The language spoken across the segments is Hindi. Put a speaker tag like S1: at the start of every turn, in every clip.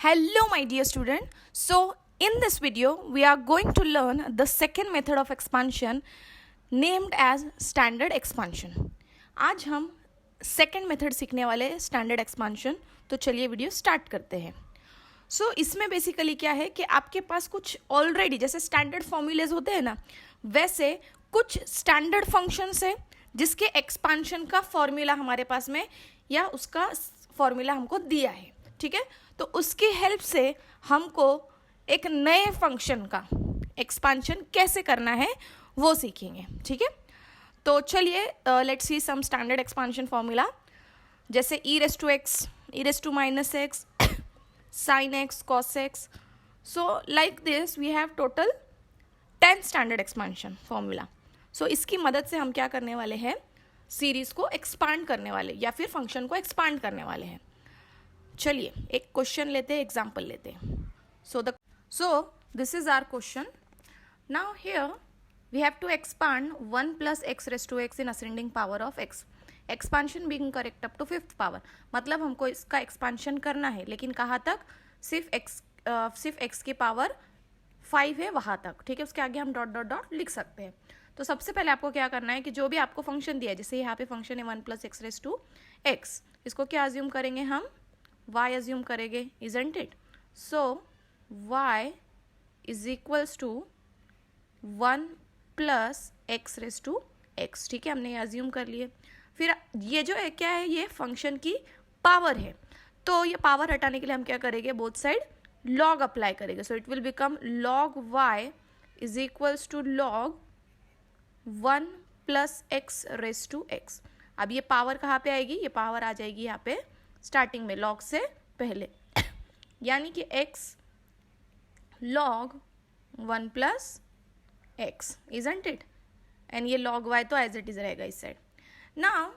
S1: Hello my dear student. So in this video we are going to learn the second method of expansion named as standard expansion. आज हम सेकेंड मेथड सीखने वाले स्टैंडर्ड एक्सपांशन. तो चलिए वीडियो स्टार्ट करते हैं. सो इसमें बेसिकली क्या है कि आपके पास कुछ ऑलरेडी जैसे स्टैंडर्ड फॉर्मूलेज होते हैं ना, वैसे कुछ स्टैंडर्ड फंक्शंस है जिसके एक्सपांशन का फॉर्मूला हमारे पास में या उसका फॉर्मूला हमको दिया है. ठीक है, तो उसकी हेल्प से हमको एक नए फंक्शन का एक्सपांशन कैसे करना है वो सीखेंगे. ठीक है, तो चलिए let's see some standard expansion formula. जैसे e raise to x, e raise to minus x, sine x, cos x. So like this we have total 10 standard expansion formula. So इसकी मदद से हम क्या करने वाले हैं, सीरीज को एक्सपांड करने वाले या फिर फंक्शन को एक्सपांड करने वाले हैं. चलिए एक क्वेश्चन लेते हैं, एग्जाम्पल लेते हैं. So this is our question. Now here we have to expand 1 plus x raise to x in ascending power of x. Expansion being correct up to 5th power. मतलब हमको इसका एक्सपांशन करना है, लेकिन कहाँ तक, सिर्फ एक्स की पावर 5 है वहाँ तक. ठीक है, उसके आगे हम डॉट डॉट डॉट लिख सकते हैं. तो सबसे पहले आपको क्या करना है कि जो भी आपको फंक्शन दिया है, जैसे यहाँ पे फंक्शन है 1 plus x raise to x, इसको क्या अज्यूम करेंगे हम, y अज्यूम करेंगे, isn't it. So y is equals to 1 plus x raise to x. ठीक है, हमने ये अज्यूम कर लिए. फिर ये जो है क्या है, ये फंक्शन की पावर है. तो ये पावर हटाने के लिए हम क्या करेंगे, बोथ साइड लॉग अप्लाई करेंगे. So it will become log y is equals to log 1 plus x raise to x. अब ये पावर कहाँ पे आएगी, ये पावर आ जाएगी यहाँ पे स्टार्टिंग में लॉग से पहले, यानी कि x log 1 plus x, isn't it. And ये लॉग y तो एज इट इज रहेगा इस साइड. नाउ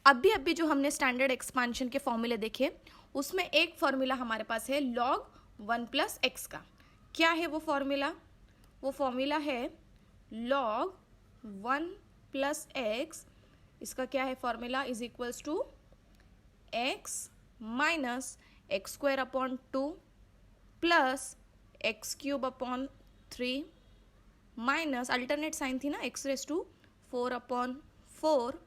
S1: अभी जो हमने स्टैंडर्ड एक्सपांशन के फॉर्मूले देखे, उसमें एक फॉर्मूला हमारे पास है लॉग 1 प्लस एक्स का. क्या है वो फॉर्मूला, वो फॉर्मूला है लॉग 1 प्लस एक्स. इसका क्या है formula, is equals to x minus x square upon 2 plus x cube upon 3 minus alternate sign थी ना, x raise to 4 upon 4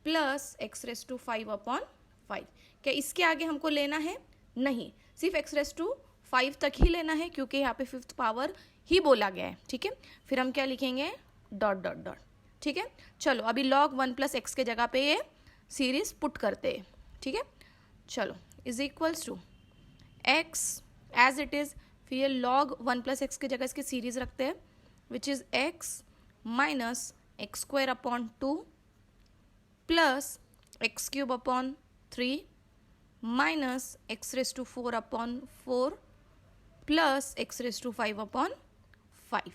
S1: plus x raise to 5 upon 5. क्या इसके आगे हमको लेना है, नहीं, सिर्फ एक्स रेस टू 5 तक ही लेना है, क्योंकि यहाँ पे 5th पावर ही बोला गया है. ठीक है, फिर हम क्या लिखेंगे, डॉट डॉट डॉट. ठीक है, चलो अभी लॉग 1 प्लस एक्स के जगह पे ये सीरीज पुट करते हैं. ठीक है, चलो is equals to x as it is, फिर लॉग 1 प्लस एक्स की जगह इसकी सीरीज रखते हैं, which is x minus x square upon 2 plus x cube upon 3 minus x raise to 4 upon 4 plus x raise to 5 upon 5.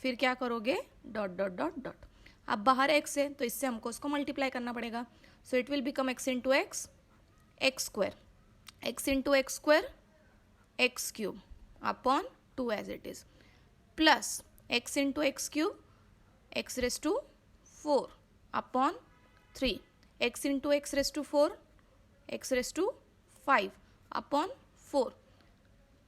S1: फिर क्या करोगे, डॉट डॉट डॉट डॉट. अब बाहर एक्स है तो इससे हमको उसको मल्टीप्लाई करना पड़ेगा. So it will become x into x, x square, x into x square, x cube upon 2 as it is, plus x into x cube, x raise to 4 upon 3, x into x raise to 4, x raise to 5 upon 4,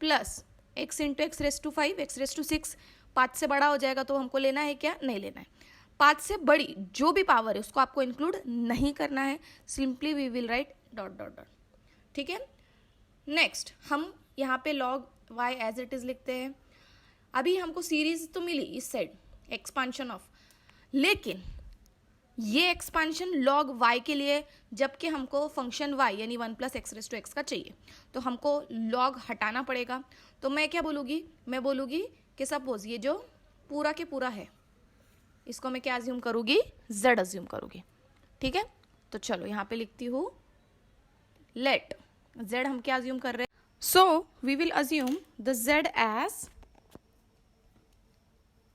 S1: plus x into x raise to 5, x raise to 6. 5 से बड़ा हो जाएगा तो हमको लेना है क्या, नहीं लेना है. 5 से बड़ी जो भी पावर है उसको आपको इंक्लूड नहीं करना है, simply we will write dot dot dot. ठीक है, नेक्स्ट हम यहाँ पे log y as it is लिखते हैं. अभी हमको सीरीज तो मिली इस साइड एक्सपांशन ऑफ, लेकिन ये एक्सपांशन लॉग y के लिए, जबकि हमको फंक्शन y यानी 1 plus x raise to x का चाहिए, तो हमको लॉग हटाना पड़ेगा. तो मैं क्या बोलूँगी, मैं बोलूँगी कि सपोज ये जो पूरा के पूरा है, इसको मैं क्या अज्यूम करूँगी, z अज्यूम करूँगी. ठीक है, तो चलो यहाँ पे लिखती हूँ लेट z हम क्या अज्यूम कर रहे हैं. So we will assume the z as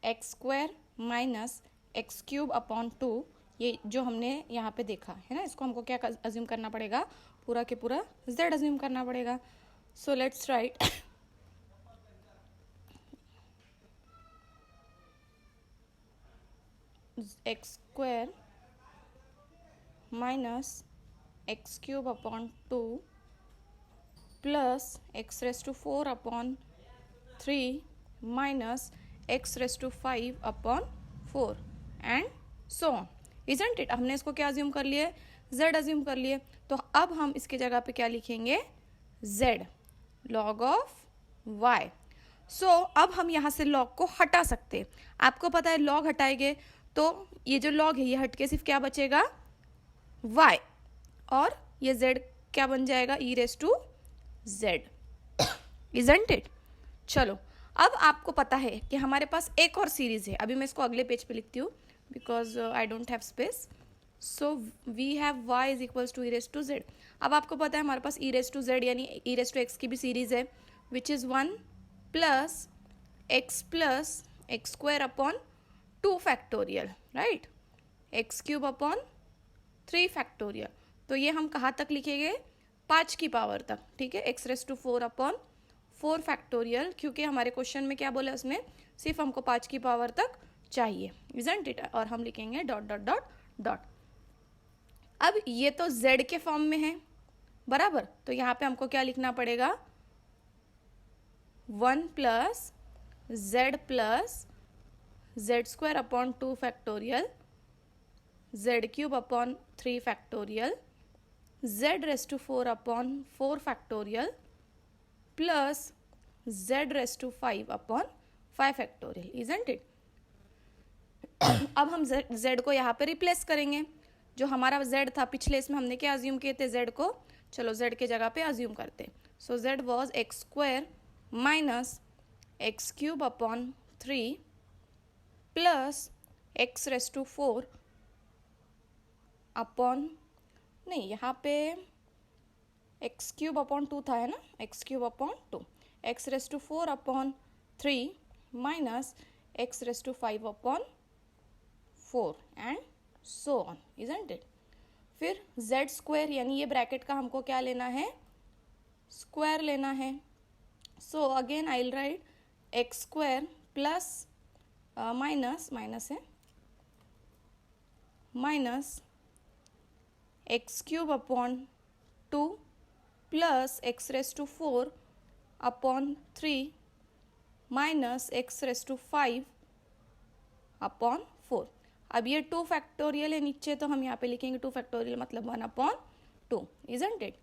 S1: x square minus x cube upon 2. ये जो हमने यहाँ पे देखा है ना, इसको हमको क्या अज्यूम करना पड़ेगा, पूरा के पूरा z अज्यूम करना पड़ेगा. So let's write x square minus x cube upon 2 plus x raise to 4 upon 3 minus x raise to 5 upon 4 and so on, isn't it. हमने इसको क्या अज्यूम कर लिए, z अज्यूम कर लिए। तो अब हम इसके जगह पे क्या लिखेंगे, z log ऑफ y। सो अब हम यहाँ से log को हटा सकते हैं। आपको पता है log हटाएंगे तो ये जो log है ये हट के सिर्फ क्या बचेगा, y, और ये z क्या बन जाएगा, e raise to z, isn't it. चलो अब आपको पता है कि हमारे पास एक और सीरीज है। अभी मैं इसको अगले पेज पे लिखती हूँ because I don't have space. So we have y is equals to e raise to z। अब आपको पता है हमारे पास ई रेस टू z यानी ई रेस टू एक्स की भी सीरीज है, which is 1 plus x square upon 2 factorial, right, x cube upon 3 factorial. तो ये हम कहाँ तक लिखेंगे, 5 की पावर तक, ठीक है, x raise to 4 upon 4 factorial, क्योंकि हमारे क्वेश्चन में क्या बोला उसने, सिर्फ हमको 5 की पावर तक चाहिए, इजंट इट। और हम लिखेंगे डॉट डॉट डॉट डॉट। अब ये तो z के फॉर्म में है बराबर, तो यहाँ पे हमको क्या लिखना पड़ेगा, 1 plus z square upon 2 factorial, z cube upon 3 factorial, z raise to 4 upon 4 factorial plus z raise to 5 upon 5 factorial, isn't it. अब हम z को यहाँ पे रिप्लेस करेंगे। जो हमारा z था पिछले इसमें हमने क्या अज्यूम किए थे, z को, चलो z के जगह पे अज्यूम करते। So z was x square minus x cube upon 3 plus x raise to 4 upon, नहीं यहाँ पे एक्स क्यूब अपॉन 2 था, है ना, x cube upon 2, x raise to 4 upon 3 minus x raise to 5 upon 4 and so on, isn't it. फिर z स्क्वायर यानी ये ब्रैकेट का हमको क्या लेना है, स्क्वायर लेना है। So again I will write x square plus minus है minus x cube upon 2 plus x raise to 4 upon 3 minus x raise to 5 upon 4। अब ये 2 फैक्टोरियल है नीचे, तो हम यहाँ पे लिखेंगे 2 फैक्टोरियल मतलब 1 अपॉन 2, इजंट इट।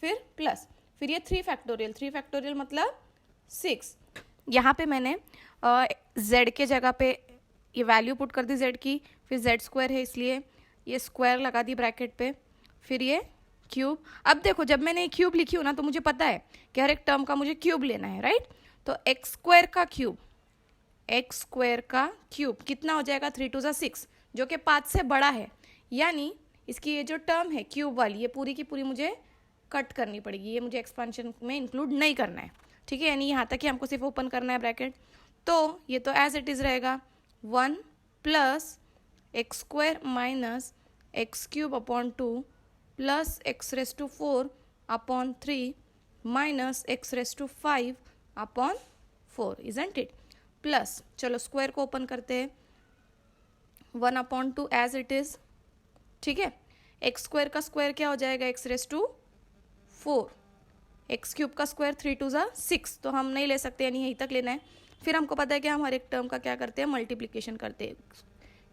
S1: फिर प्लस, फिर ये 3 फैक्टोरियल मतलब 6। यहाँ पे मैंने z के जगह पे ये वैल्यू पुट कर दी z की, फिर z स्क्वायर है इसलिए ये स्क्वायर लगा दी ब्रैकेट पे, फिर ये क्यूब। अब देखो जब मैंने ये क्यूब लिखी हो ना, तो मुझे पता है कि हर एक टर्म का मुझे क्यूब लेना है, राइट। तो एक्स स्क्वायर का क्यूब कितना हो जाएगा, 3 टू 6, जो कि 5 से बड़ा है, यानी इसकी ये जो टर्म है क्यूब वाली, ये पूरी की पूरी मुझे कट करनी पड़ेगी, ये मुझे एक्सपेंशन में इंक्लूड नहीं करना है, ठीक है, यानी यहाँ तक ही हमको सिर्फ ओपन करना है ब्रैकेट। तो ये तो एज इट इज़ रहेगा 1 plus x square minus x cube upon 2 plus x raise to 4 upon 3 minus x raise to 5 upon 4, isn't it. Plus चलो स्क्वायर को ओपन करते हैं, 1 अपॉन 2 एज इट इज़, ठीक है। एक्स स्क्वायर का स्क्वायर क्या हो जाएगा, x raise to 4, x cube का स्क्वायर 3 टू 6, तो हम नहीं ले सकते, यानी यहीं तक लेना है। फिर हमको पता है कि हम हर एक टर्म का क्या करते हैं, मल्टीप्लिकेशन करते हैं।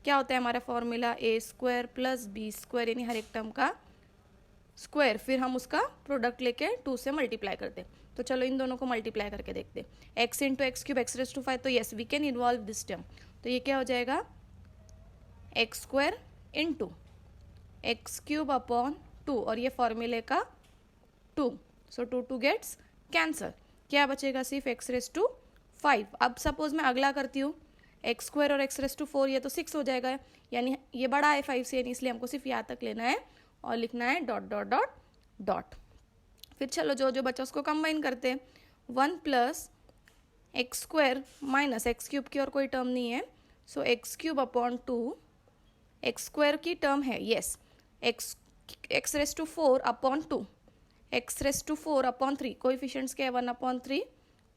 S1: क्या होता है हमारा फॉर्मूला, ए स्क्वायर प्लस बी स्क्वायर, यानी हर एक टर्म का स्क्वायर, फिर हम उसका प्रोडक्ट लेके 2 से मल्टीप्लाई करते हैं। तो चलो इन दोनों को मल्टीप्लाई करके देखते हैं, x into x cube x raise to 5, तो yes we can involve this term. तो ये क्या हो जाएगा, x square into x cube upon 2, और ये फॉर्मूले का 2, सो 2 गेट्स कैंसल, क्या बचेगा, सिर्फ एक्स रेस टू 5। अब सपोज मैं अगला करती हूँ, एक्स स्क्वायर और एक्स रेस टू 4, ये तो 6 हो जाएगा, यानी ये बड़ा है 5 से, यानी इसलिए हमको सिर्फ यहाँ तक लेना है और लिखना है डॉट डॉट डॉट डॉट। फिर चलो जो जो बचा उसको कंबाइन करते हैं, 1 plus x square minus x cube की और कोई टर्म नहीं है, so x cube upon 2, x square की टर्म है, yes, x raise to 4 upon 2, x raise to 4 upon 3, coefficients क्या है, 1 अपॉन 3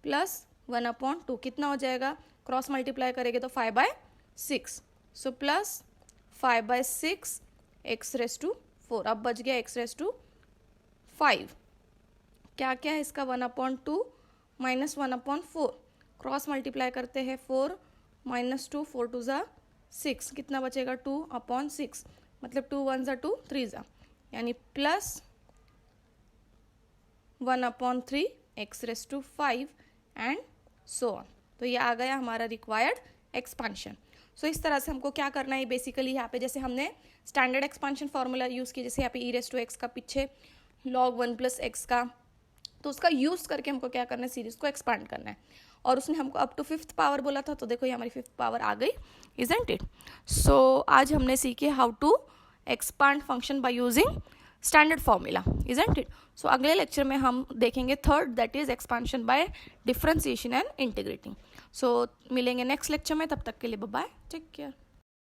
S1: प्लस 1 अपॉन 2, कितना हो जाएगा, क्रॉस मल्टीप्लाई करेंगे तो 5/6, so plus 5/6 x raise to 4। अब बच गया एक्स रेस टू 5 क्या क्या है इसका 1/2 माइनस 1/4, क्रॉस मल्टीप्लाई करते हैं 4 माइनस 2, 4 2 ज़ा 6, कितना बचेगा 2/6, मतलब 2 1 ज़ा 2 3 ज़ा, यानी plus 1/3 x⁵ and so on. तो ये आ गया हमारा रिक्वायर्ड एक्सपांशन। सो इस तरह से हमको क्या करना है बेसिकली, यहाँ पे जैसे हमने स्टैंडर्ड एक्सपांशन फार्मूला यूज़ किया, जैसे यहाँ पे e⁻x का पीछे log 1 + x का, तो उसका यूज़ करके हमको क्या करना है, सीरीज को एक्सपांड करना है। और उसने हमको अप टू 5th पावर बोला था, तो देखो ये हमारी 5th पावर आ गई, इजंट इट। सो आज हमने सीखे how to expand function by using standard formula, isn't it. So अगले लेक्चर में हम देखेंगे third, that is expansion by differentiation and integrating. So मिलेंगे नेक्स्ट लेक्चर में, तब तक के लिए बाय बाय, टेक केयर।